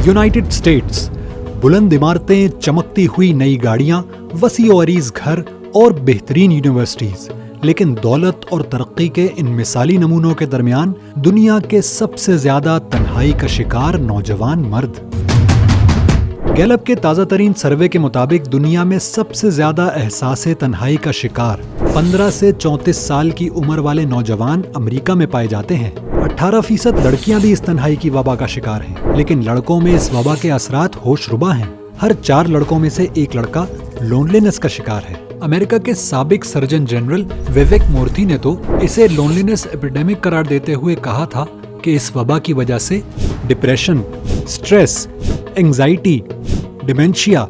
United states, बुलंद इमारतें, चमकती हुई नई गाड़ियां, वसी और अरीज घर और बेहतरीन यूनिवर्सिटीज, लेकिन दौलत और तरक्की के इन मिसाली नमूनों के दरमियान दुनिया के सबसे ज्यादा तन्हाई का शिकार नौजवान मर्द। गैलप के ताज़ा तरीन सर्वे के मुताबिक दुनिया में सबसे ज्यादा एहसास तन्हाई का शिकार 15 से 34 साल की उम्र वाले नौजवान अमेरिका में पाए जाते हैं। 18% लड़कियां भी इस तन्हाई की वबा का शिकार हैं, लेकिन लड़कों में इस वबा के असरात होशरुबा हैं। हर 4 लड़कों में से एक लड़का लोनलीनेस का शिकार है। अमेरिका के साबिक सर्जन जनरल विवेक मूर्ति ने तो इसे लोनलीनेस एपिडेमिक करार देते हुए कहा था कि इस वबा की वजह से डिप्रेशन, स्ट्रेस, एंजाइटी, डिमेंशिया,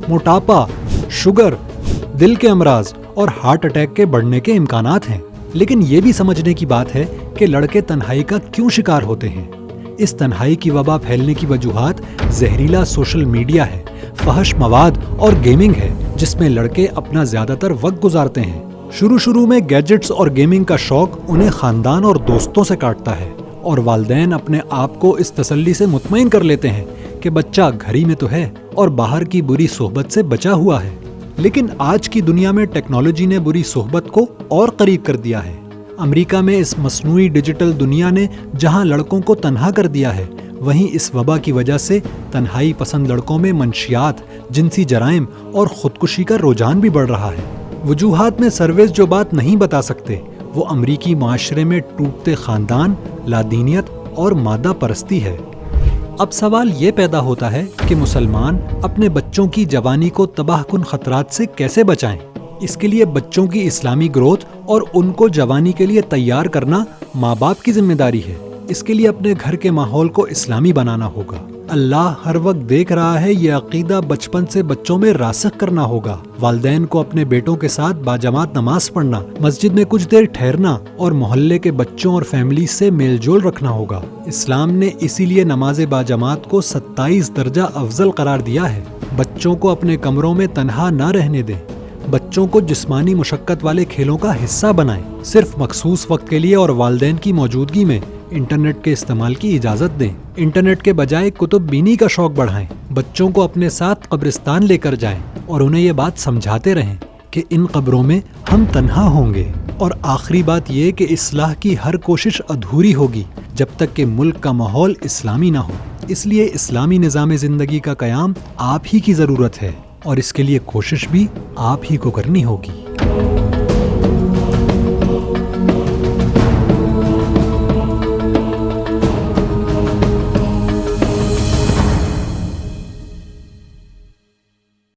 मोटापा, शुगर, दिल के अमराज और हार्ट अटैक के बढ़ने के इम्कानात हैं। लेकिन ये भी समझने की बात है कि लड़के तन्हाई का क्यों शिकार होते हैं। इस तन्हाई की वबा फैलने की वजूहात जहरीला सोशल मीडिया है, फहश मवाद और गेमिंग है, जिसमें लड़के अपना ज्यादातर वक्त गुजारते हैं। शुरू में गैजेट्स और गेमिंग का शौक उन्हें खानदान और दोस्तों से काटता है और वालिदैन अपने आप को इस तसल्ली से मुतमईन कर लेते हैं कि बच्चा घर ही में तो है और बाहर की बुरी सोहबत से बचा हुआ है। लेकिन आज की दुनिया में टेक्नोलॉजी ने बुरी सोहबत को और करीब कर दिया है। अमेरिका में इस मसनूई डिजिटल दुनिया ने जहां लड़कों को तन्हा कर दिया है, वहीं इस वबा की वजह से तन्हाई पसंद लड़कों में मंशियात, जिनसी जराइम और खुदकुशी का रुझान भी बढ़ रहा है। वजूहात में सर्वेस जो बात नहीं बता सकते, वो अमरीकी माशरे में टूटते खानदान, लादीनियत और मादा परस्ती है। अब सवाल ये पैदा होता है कि मुसलमान अपने बच्चों की जवानी को तबाहकुन खतरात से कैसे बचाएं? इसके लिए बच्चों की इस्लामी ग्रोथ और उनको जवानी के लिए तैयार करना माँ बाप की जिम्मेदारी है। इसके लिए अपने घर के माहौल को इस्लामी बनाना होगा। अल्लाह हर वक्त देख रहा है, ये अकीदा बचपन से बच्चों में रासिख करना होगा। वालिदैन को अपने बेटों के साथ बाजमात नमाज पढ़ना, मस्जिद में कुछ देर ठहरना और मोहल्ले के बच्चों और फैमिली से मेलजोल रखना होगा। इस्लाम ने इसीलिए नमाज बाजमात को 27 दर्जा अफजल करार दिया है। बच्चों को अपने कमरों में तन्हा न रहने दें। बच्चों को जिस्मानी मुशक्कत वाले खेलों का हिस्सा बनाएं। सिर्फ मखसूस वक्त के लिए और वालिदैन की मौजूदगी में इंटरनेट के इस्तेमाल की इजाज़त दें। इंटरनेट के बजाय कुतुब बीनी का शौक बढ़ाएं। बच्चों को अपने साथ कब्रिस्तान लेकर जाएं और उन्हें ये बात समझाते रहें कि इन कब्रों में हम तन्हा होंगे। और आखिरी बात ये कि इस्लाह की हर कोशिश अधूरी होगी जब तक कि मुल्क का माहौल इस्लामी ना हो। इसलिए इस्लामी निज़ाम ज़िंदगी का क़याम आप ही की ज़रूरत है और इसके लिए कोशिश भी आप ही को करनी होगी।